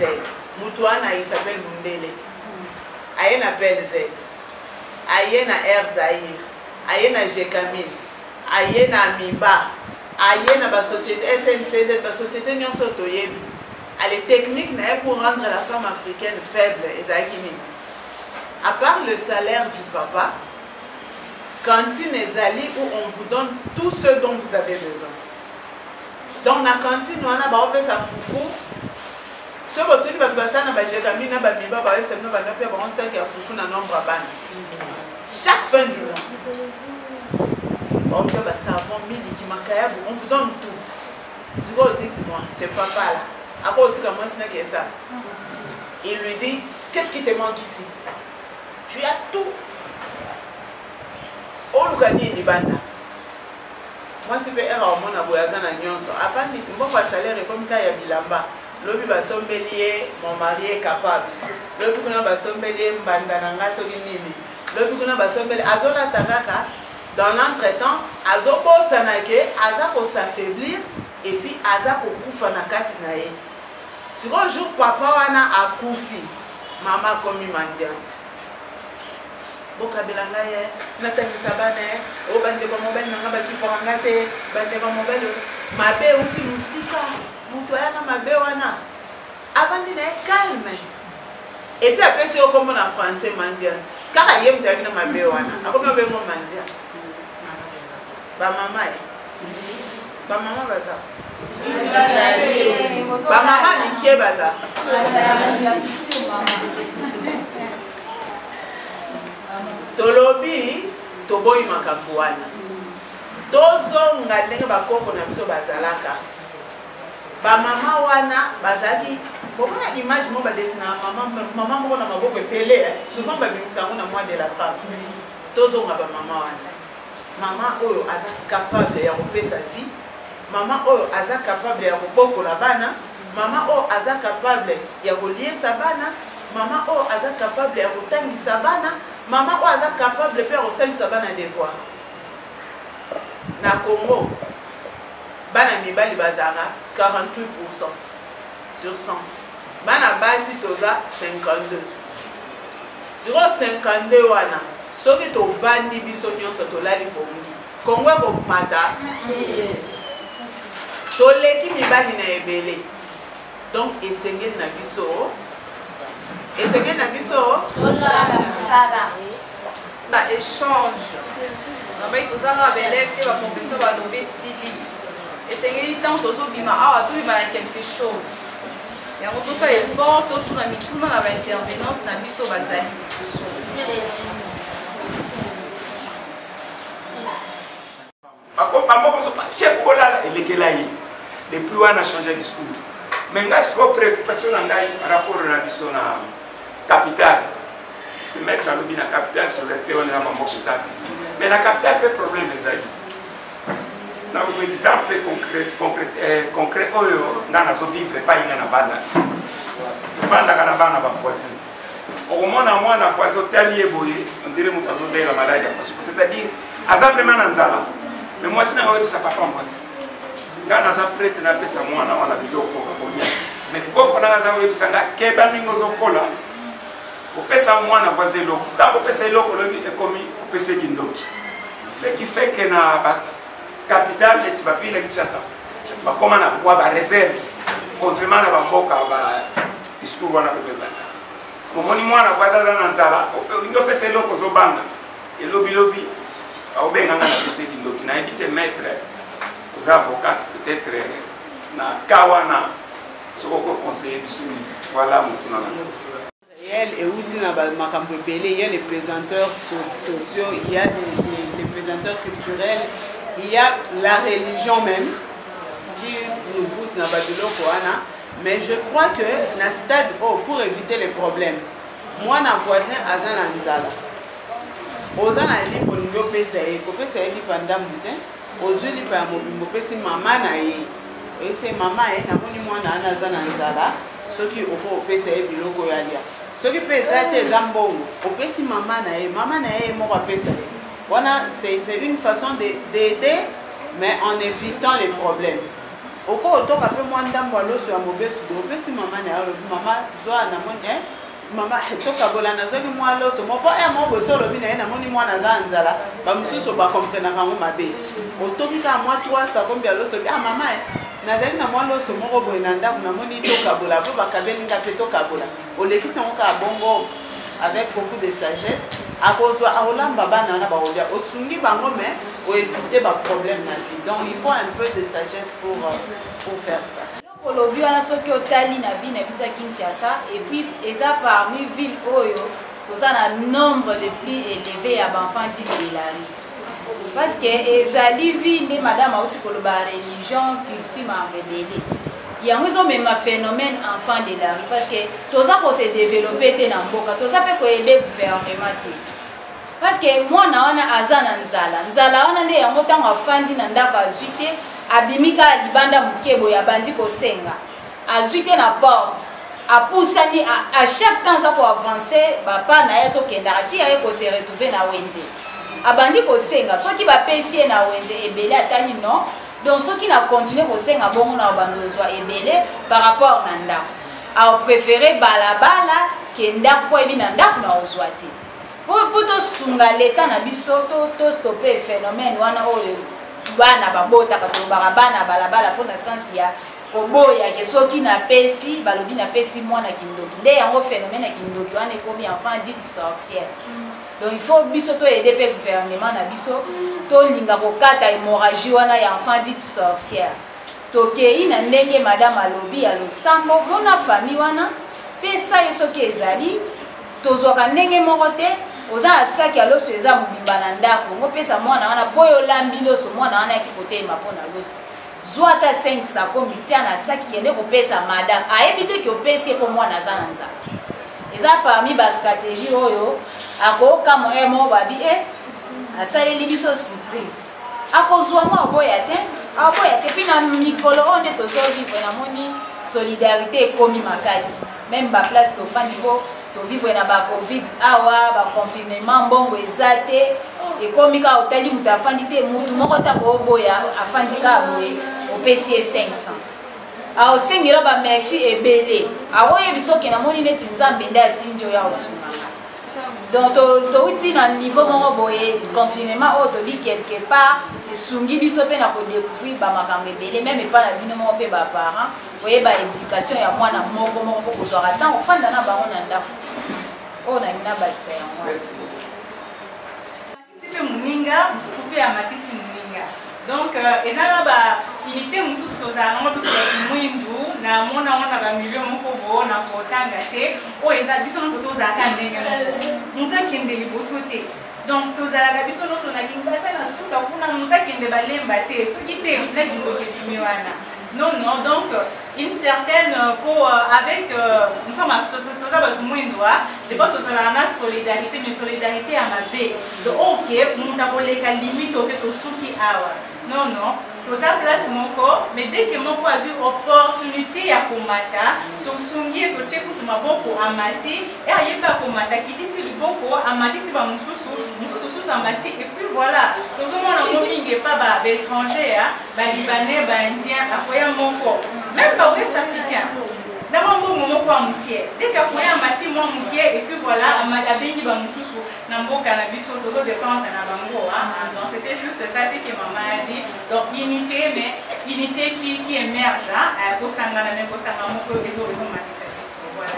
Speaker 10: Moutouana il s'appelle Mundele. Il y a un appel Z. Il y a un Air Zahir. Il y a un Jekamil. Il y a un Amiba. Il y a une société SNCZ, la société Nyon Sotoyebi. Les techniques pour rendre la femme africaine faible. À part le salaire du papa, cantine et zali où on vous donne tout ce dont vous avez besoin. Donc la cantine, on a fait sa foufou. Ce que vous avez chaque fin du mois. On vous donne tout. Dites-moi, ce papa-là, à quoi tu commences à ça? Il lui dit, qu'est-ce qui te manque ici? Tu as tout. Oh, le gagné est banda. Moi, c'est pas erreur mon aboyazana nyonso. Avant de dire, mon salaire est comme Kaya Bilamba. L'obi va sombelier, mon mari est capable. L'obi kuna va sombelier, mbanda nanga soginini. L'obi kuna va sombelier, azola tagaka. Dans l'entretemps, azopo sanake, azako s'affaiblir et puis azako kufa na katinae. Sur un jour, papa wana a koufi, maman comme mendiante. Boka belanga ye natani sabane o bande ko mobile nanga baki poranga te bande ko mobile mabe uti musika mutu yana mabe wana avandi na calme et puis après c'est comme en français mendiante kaka yem taki na mabe wana akomi be mo mendiante ba mama baza ba mama mikie baza tolobi toboyi makambo wana tozonga ndenge bakoko na biso bazalaka ba mama wana bazaki bomona image mo ba dessiner mama moko na maboko epele souvent ba bimisango na moi de la femme tozonga ba mama wana mama oyo aza capable ya kopesa vie mama oyo aza capable ya kobokola bana mama oyo aza capable ya koliesa bana mama oyo aza capable ya kotangisa bana mama oyo aza capable mpe ya kosalisa bana devoir na Congo bana mibali bazaka 48% sur 100 bana basi toza 52 sur 52 wana soki tovandi biso nyonso tolali bongi Congo ekomata toleki mibali na ebele donc esengeli na biso
Speaker 4: na échange nabai kozanga baélève te baprofesseur balobi esili esengeli ntango tozobima awa tobima na quelque chose yango tosala effort totuna mituna na baintervenance na biso bazali
Speaker 11: chef Bolala elekela ye depuis wana changé discours mais nga siko préoccupation na ngai par rapport na biso na capitale parce que mettre alobi na capitale sécurité wana na mamboko ezali mais la capitale peut problème ezali na un exemple concret oyo nga nazovivre epai nga na bana tobandaka na bana bavoisin okomona mwana voisin otali ye boye ondire moto azodela maladi ya pasuku c'est-à-dire aza vraiment na nzala mais mwasi nanga oyebisa papa mwasi nga naza prete napesa mwana wana biloko akolia mais koko nanga aza oyebisa nga keba ndenge ozokola kopesa mwana voisin eloko ntango opesa eloko lobi ekomi opeseki ndoki ce qui fait que na capitale neti bavile ya Kinshasa bakoma na kwa bareserve contrairement na bamboka discours wana mpe ezaka momoni mwana voisin na nzala olingi opesa eloko ozobanga elobilobi aobenganga na peseki ndoki nayebi te maître oza avocate peut-être na ka wana soki okoconseiller biso voilà motuna nango
Speaker 10: et outil na makambo ebele, il y a les présenteurs sociaux, il y a les présenteurs culturels, il y a la religion même qui nous pousse dans Badiloko wana. Mais je crois que na stade pour éviter les problèmes, moi na voisin azana nzala. Ozana li polingo pesa e, ko pesa li pandam butin, ozuli pa mobimbo pesi mama na ye. Et c'est maman e na moni mwana ana azana nzala, soki oko pesa e biloko ya lia. Ce qui peut être zambongo, opesi maman na ye moko apesa ye. Voilà, c'est une façon d'aider, mais en évitant les problèmes. Oko otoka pe mwanda mbalo so ya mobesu, opesi maman na ye, maman zoa na moni maman toka bola na zoki mwalo so mopo e mo boso lobi na ye na moni mwana za nzala, ba mususu ba comprendre kango mabe. Otoki ka mwa 3 kombia lo so maman nazali na mwa loso moko boye na ndako namoni tokabola po bakabelinga mpe tokabola olekisi yango kaka bongo avec beaucoup de sagesse akozwa akolamba bana wana baolia osungi bango mais oévite baproblème na vie. Donc il faut un peu de sagesse pour faire ça.
Speaker 8: Olobi wana soki otali na vie na biso ya Kinshasa et puis eza parmi ville oyo toza na nombre le plus élevé ya baenfants d'Ilari. Parce que ezali ville madame auti koloba religion culture mambebele yango ezo mema phénomène enfant de la rue parce que toza ko se développer te na mboka toza pe ko aider gouvernement te parce que mwana wana aza na nzala wana nde yango tango afandi na ndako azwi te abimika libanda mukebo ya bandi kosenga azwi te na porte apusani à chaque temps ça pour avancer papa na yeso kenda ati aye ko se retrouver na wende abandi kosenga soki bapesi na wende ebele atani non donc soki na continuer kosenga bongo na bandozwa ebele par rapport na ndako a préférer balabala ke ndako po ebi na ndako na ozwa te po to sunga leta na biso to stopper phénomène wana oyo bana babotaka to bana balabala po na sens ya koboya ke soki na pesi balobi na pesi mwana kindoki nde yango phénomène ya kindoki wana ekomi enfant dit sorcière. Donc il faut biso to aider le gouvernement na biso to linga kokata hémorragie wana ya enfant dit sorcière. To kei na ndenge madame alobi ya losambo bona famille wana pesa yesoki ezali tozwaka ndenge moko te oza asaki ya loso eza mobimba na ndako ngo pesa mwana wana boyo lambi loso mwana wana yaki kotema mpona loso zwa ata 5 sako mitia na saki kende kopesa madame ayebi te ke opesi po mwana aza na nzambe eza parmi bastratégie oyo akokama emo babi asaleli biso surprise akozwa mwa aboya te mpe na mikolo oyo nde tozovivre namoni solidarité ekomi makasi même baplace tofandi mpo tovivre na bacovid awa baconfinement mbongo eza te ekomi kaka otali moto afandi te mutu moko tako oboya afandi kaka boye opesi ye 500 aosengela bamerci ebele aoyebi soki namoni neti nzambe nde atindi oyo aosungaka donc touti na niveau moko boye confinement oyo tobi quelque part esungi biso mpe na kodécouvrir bamakambo ebele même epa na bino moko mpe baparent oyeba éducation ya mwana moko moko mpo kozwaka ntango ofanda na bango na ndako oyo nalina bakisa yango
Speaker 9: mpe moninga mosusu mpe ya matisi moninga donc eza na baunité mosusu tozala nango biso bato mwindu na mona ngo na bamilio moko bo na kotanga te oyo eza biso nyonso tozalaka ndenge moto akende liboso te donc tozalaka biso nyonso na kingbasa na suka kuna moto akende balemba te soki te na kindoki ebimi wana non non donc une certaine pour avec nous sommes toza bato mwindwa depo tozalaka na solidarité mais solidarité ya mabe de ok moto akoleka limite oke tosuki awa non non toza place moko mais dès que moko azwi opportunité ya komata tosungi ye totie kutu maboko amati e ayebi akomata akitisi liboko amatisi bamosusu mosusu amati et puis voilà tozomona ngo mingi epa baétranger balibanais baindien akoya moko même bawest africain na mambongo moko ya mokie dès kakoya amati mwa mokie et puis voilà abengi bamosusu na mboka na biso tozodépendre na bango donc c'était juste ça ce que maman a dit donc unité mais unité qui émerge kosangana mais kosanga moko ezomatisa biso voilà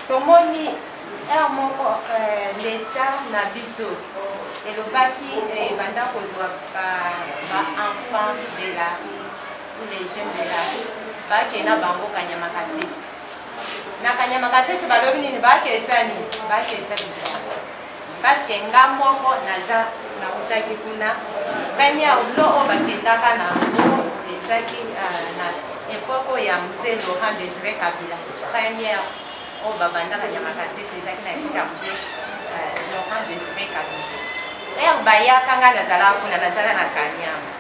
Speaker 12: tomoni ere moko l'état na biso elobaki banda kozwa baenfant de la rue ou les jeunes de la rue bakena bango kanyama kasisi na kanyama kasisi balobi nini bakesa nini bakesa libala parce que nga moko naza nakutaki kuna première lo oyo bakendaka nango ezaki na epoke ya mzee Laurent Désiré Kabila première oyo babandaka nyama kasisi ezaki na epoke ya mzee Laurent Désiré Kabila ere bayaka nga nazalaka kuna nazala na kanyama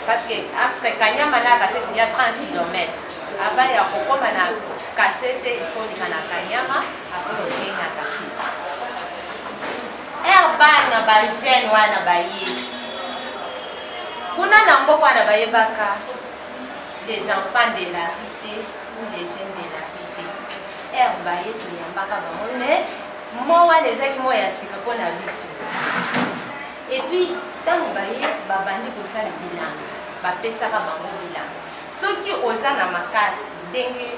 Speaker 12: parce que entre kanyama na kasisi ya 30 km avant ya kokoma na kasese ikolika na kanyama apres okei na kasisi ere bana bajeune wana bayebi kuna na mboka wana bayebaka des enfants de la rue ou les jeunes de la rue ere baye toyambaka bango ne mo wana ezaki mo ya sika mpo na biso epuis ntango baye babandi kosala bilanga bapesaka bango bilanga soki oza na makasi ndenge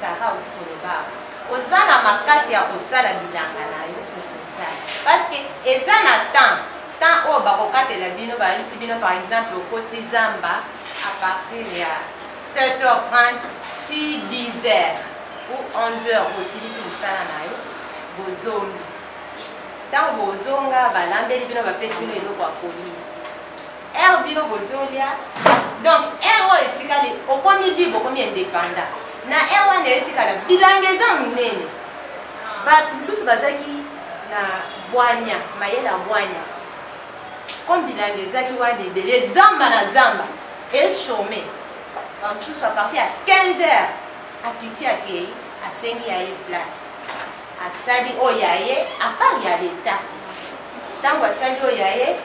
Speaker 12: sara oti koloba oza na makasi ya kosala bilanga na yo okosala parce que eza na temps oyo bakokatela bino bayebisi bino par exemple okoti zamba à partir ya 7h30 ti 10h ou 11h osilisi mosala na yo bozongi ntango bozonga balambeli bino bapesi bino eloko ya kolia ere bino bozolia donc ere oyo etikali okomi libre okomi indépendant na ere wana etikala bilanga eza monene bato mosusu bazaki na bwanya mayele ya bwanya comme bilanga ezaki wana ebele zamba na zamba echome bamosusu apartir ya 15h akiti akei asengi ya ye place asali oyo ya ye apart ya leta ntango asali oyo ya ye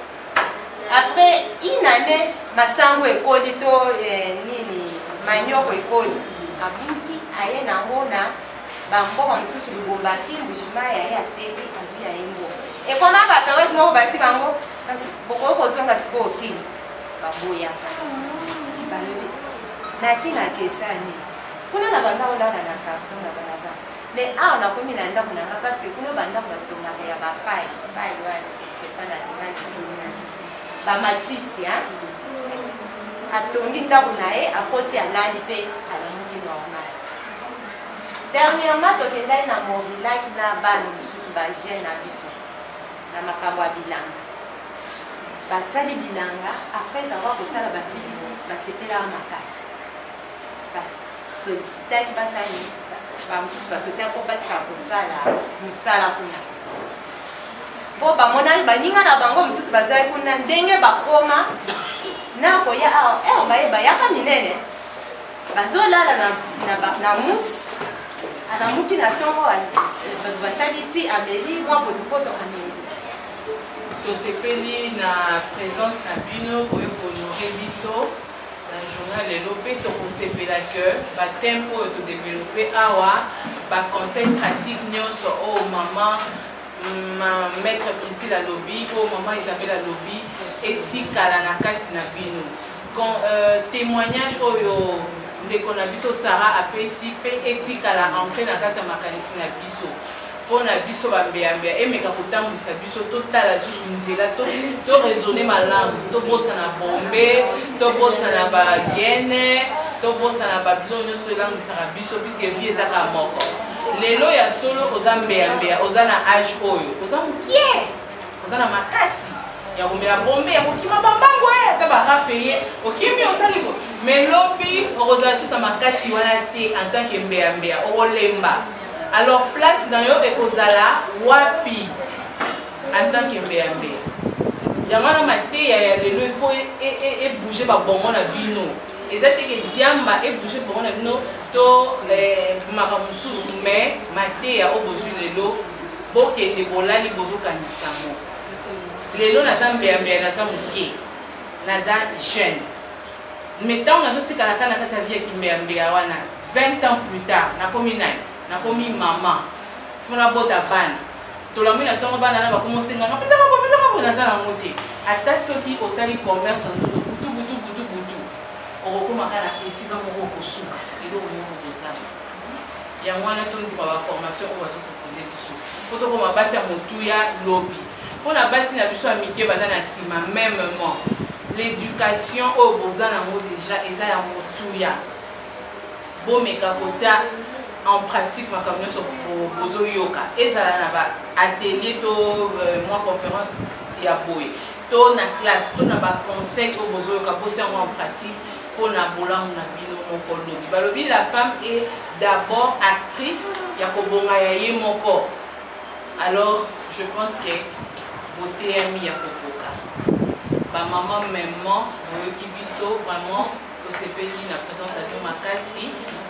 Speaker 12: après une année masango ekoli to nini manyoko ekoli abuki aye nango na bamboka mosusu lubumbashi mbujima ya ye ateki azwi ya ye mboka ekoma baperiode moko basi bango kasi bokoki kozonga sikoyo okili baboyaka balobi nakinaka esani kuna na bandako ndaka na carton na balaba mais awa nakomi na ndako nanga parce que kuna bandako batongaka ya bapai pai wana sepa na dingai bamatiti atongi ndako na ye akoti alali mpe alamuki normal dernièrement tokendaki na morilaki na bana mosusu bajeune na biso na makambo ya bilanga basali bilanga après avoir kosala basepelaka makasi basolicitaki basali bamosusu basolikaki mpo batikaka kosala mosala kuna mpo bamonaki baninga na bango mosusu bazali kuna ndenge bakoma na koya awa bayaka minene bazolala na musi anamuki na ntongo basali ti ameli mwa potopoto ameli
Speaker 6: tosepeli na présence na bino koyo kohonore biso na journal lelo mpe tokosepela ke bateme oyo todeveloppe awa baconseil pratique nyonso oyo mama maître Priscille alobi oyo mama Isabelle alobi etikala na kati na bino témoignage oyo ndeko na biso Sarah apesi mpe etikala entre na kati ya makanisi na biso mpona biso bambeyambeya emeka kotambwisa biso totala lisusu nzela toraisonne malamu tobosana bombe tobosana bagene tobosana babilo nyonso elangwisaka biso puiske vie ezaka moko lelo ya solo oza mbeyambeya oza na age oyo oza mokie oza na makasi ya komela bombe ya kokima bambango ata barafe ye okimi osaliko melobi okozala susu na makasi wana te en tant que mbeyambeya okolemba alors place na yo ekozala wapi en tant que mbeyambeya yango wana mateya ya lelo ifo ebouge babongo na bino eza teke diamba ebouge bongo na bino to maka mosusu mais mateya oyo bozwi lelo bokende bolali bozokanisa mo lelo naza mbeyambeya naza moke naza jeune mais ntango nazotikala kaka na kati ya vie ya kimbeyambeya wana 20 ans plus tard nakomi nani nakomi mama funa bota bana tolami na ntongo bana na bakomosenganga pesaka bo naza nango te ata soki osali commerce nzoto butu okokomaka na esika moko kosuka eloko moko kozala yango wana tondima baformation oyo bazopropose biso po tokoma basi ya motuya lobi mpona basi na biso ya mike baza na nsima mêmement l'éducation oyo boza nango déjà eza ya motuya bomeka kotia en pratique makambo nyonso bozoyoka ezala na baatelier to mwa conférence ya boye to na classe to na baconseil oyo bozoyoka botia yango en pratique mpona bolamu na bino moko lobi balobi la femme est d'abord actrice ya kobonga ya ye moko alors je pense que boteyami ya kokoka bamama memement boyoki biso vraiment tosepeli na présence ya bio makasi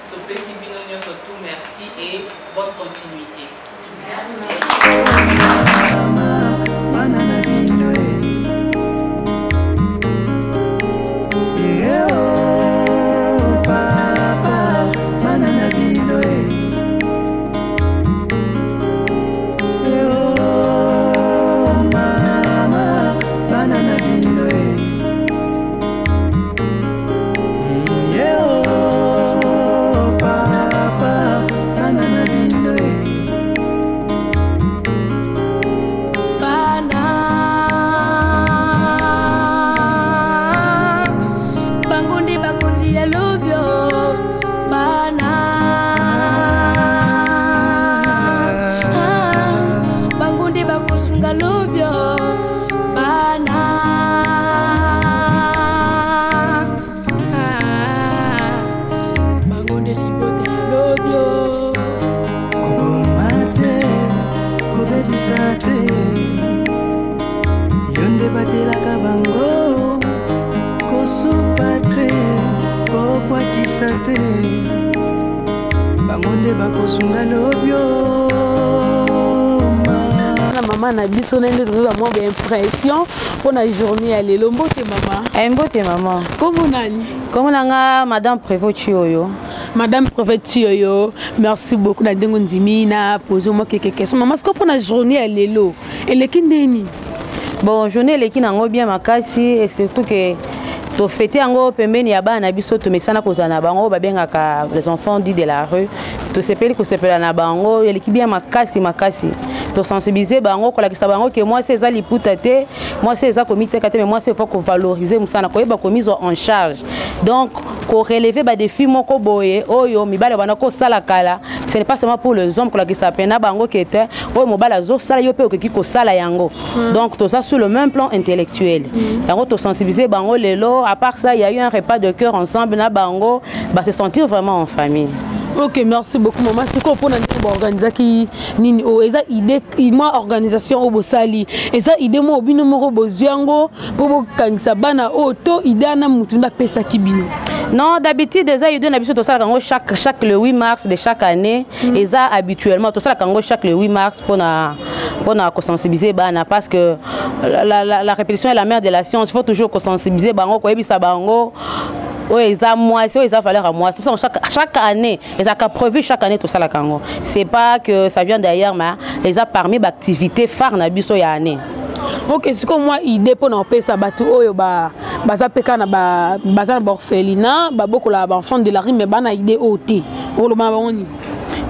Speaker 6: topesi bino nyonso tout merci et bonne continuité.
Speaker 2: Maman na biso nende toza mwa impression pour la journée à lelo mbote maman.
Speaker 5: Mbote maman.
Speaker 2: Comment nani?
Speaker 5: Comment nanga madame Prévost Chioyo.
Speaker 2: Madame Prévost Chioyo, merci beaucoup na dengo ndimina poser moi quelques questions. Maman, est-ce que pour la journée à lelo elle est kindeni?
Speaker 5: Bon, journée elle est kinango bien makasi et surtout que to fêter yango pembeni ya bana biso to mesana kozana bango babengaka les enfants dits de la rue. To sepeli ko sepela na bango elle qui bien makasi. To sensibiliser bango ko la kisa bango que moi c'est ça liputa te, moi c'est ça comité kate mais moi c'est faut qu'on valoriser musana ko yeba ko mise en charge. Donc ko relever ba défi moko boye oyo mibale bana ko sala kala ce n'est pas seulement pour les hommes qui s'appellent bango qui était oh mobala zo sala yo pe okoki ko sala yango. Donc tout ça sur le même plan intellectuel. Yango to sensibiliser bango lelo, à part ça il y a eu un repas de cœur ensemble na bango, bah se sentir vraiment en famille.
Speaker 2: Ok, merci beaucoup maman. C'est quoi pour organiser qui nini o eza idée moi organisation au bosali. Eza idée moi bino moko boziango pour kangisa bana auto idée na mutunda pesa kibino.
Speaker 5: Non, d'habitude déjà idée na biso to sala kango chaque le 8 mars de chaque année, eza habituellement to sala kango chaque le 8 mars pour na sensibiliser bana parce que la répétition est la mère de la science. Il faut toujours sensibiliser bango ko ebisa bango. Oui, ça moi, ça fallait à moi. Chaque année, ils ont prévu chaque année tout ça la Congo. C'est pas que ça vient d'ailleurs, mais ils ont parmi d'activités phares na biso ya année.
Speaker 2: Ok, c'est comme moi idée pour nous payer ça batu oyo ba baza peka na ba baza na orphelinat, ba boko la enfant de la rue mais ba na idée oti. Olo ma boni.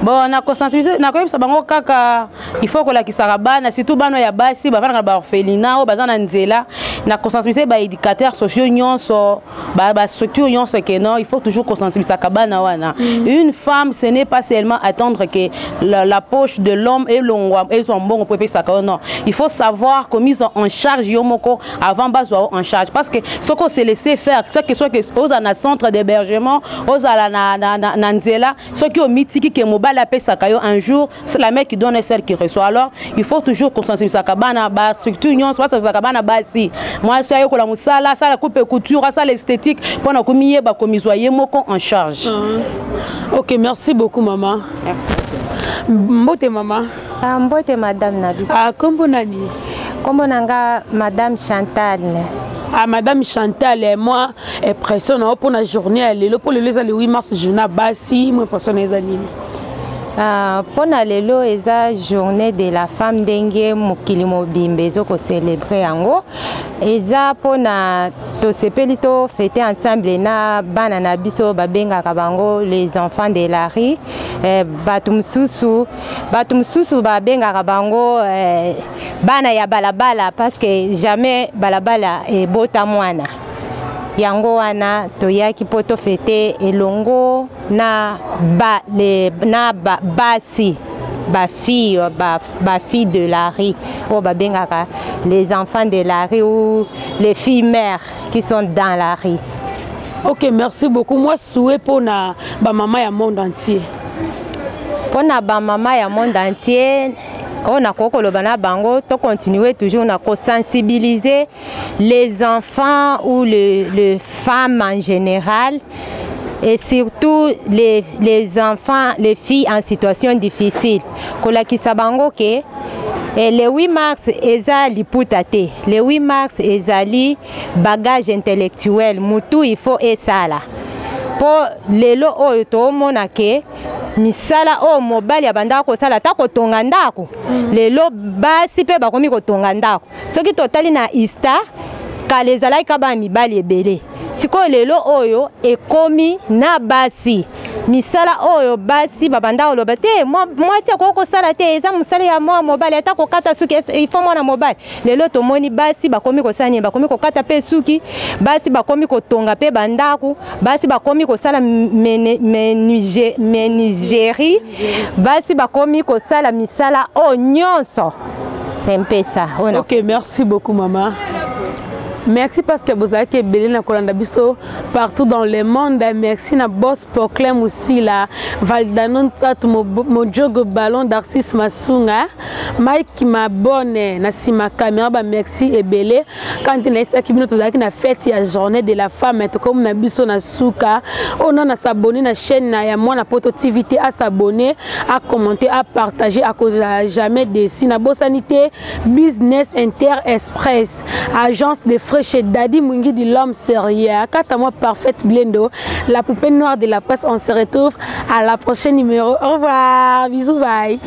Speaker 5: Bon, na consensus na ko bango kaka il faut que la kisarabana surtout bano ya basi ba na ba orphelinat o baza na nzela na consensus ba éducateurs sociaux nyonso ba structure nyonso que non il faut toujours consensus kabana wana. Une femme ce n'est pas seulement attendre que la poche de l'homme et l'ongwa et son bon pour payer ça non. Il faut savoir comment ils ont en charge yomoko avant bazo en charge parce que ce qu'on se laisser faire que soit que aux na centre d'hébergement aux ala na nzela ce qui au mitiki que la paix sakayo un jour c'est la mère qui donne et celle qui reçoit alors il faut toujours consensus sakabana ba structure union soit sakabana basi moi c'est yo ko la musala ça la coupe couture ça l'esthétique pour na komiye ba komisoyer moko en charge.
Speaker 2: OK, merci beaucoup maman. Merci. Mbote maman.
Speaker 12: Mbote madame Nabisa.
Speaker 2: Kombo nani?
Speaker 12: Kombo nanga madame Chantal.
Speaker 2: Madame Chantal et moi personne pour la journée pour le 8 mars journée basi moi personne les anime.
Speaker 12: Pour lelo eza journée de la femme dengue mokili mobimbe ezo ko célébrer yango eza pona to sepelito fêter ensemble na bana na biso babenga kabango les enfants de la rue batumsusu babenga kabango bana ya balabala parce que jamais balabala e bota mwana yango wana toyaki poto fete elongo na basi ba filles de la rue ou babengaka les enfants de la rue ou les filles mères qui sont dans la rue.
Speaker 2: OK, merci beaucoup. Moi souhait pour na ba maman ya monde entier.
Speaker 12: Pour na ba maman ya monde entier on a bango to continuer toujours à sensibiliser les enfants ou les femmes en général et surtout les enfants, les filles en situation difficile. Kola kisabango ke le 8 mars eza liputate. Le 8 mars ezali bagage intellectuel mutu il faut esala. Pour lelo oyo to mona ke misala o mobali ya banda ko sala ta ko tonga ndako lelo basi pe bakomi ko tonga ndako soki totali na ista kale ezalaki ka ba mibali ebele siko lelo oyo ekomi na basi misala oyo basi babanda oloba te mwasi ko sala te eza musala ya mobali ata ko kata suki il faut mwana mobali lelo tomoni basi bakomi ko sanya bakomi ko kata pe suki basi bakomi ko tonga pe bandako basi bakomi ko sala menuiserie basi bakomi ko sala misala o nyonso c'est un peu ça.
Speaker 2: OK, merci beaucoup maman. Merci parce que vous avez belé na kolanda biso partout dans le monde. Merci na boss proclame aussi la Valdanon Tsat mo jogo ballon d'Arcis Masunga. Mike Mabone na sima caméra ba merci et belé quand na isa kibino tozaki na fête ya journée de la femme et comme na biso na suka on a s'abonner na chaîne na ya Mwana Poto TV à s'abonner, à commenter, à partager à cause jamais de Sinabo Sanité Business Inter Express agence de frais chez Daddy Mungi de l'homme sérieux. Quant à moi, parfaite Blendo, la poupée noire de la presse. On se retrouve à la prochaine numéro. Au revoir, bisous, bye.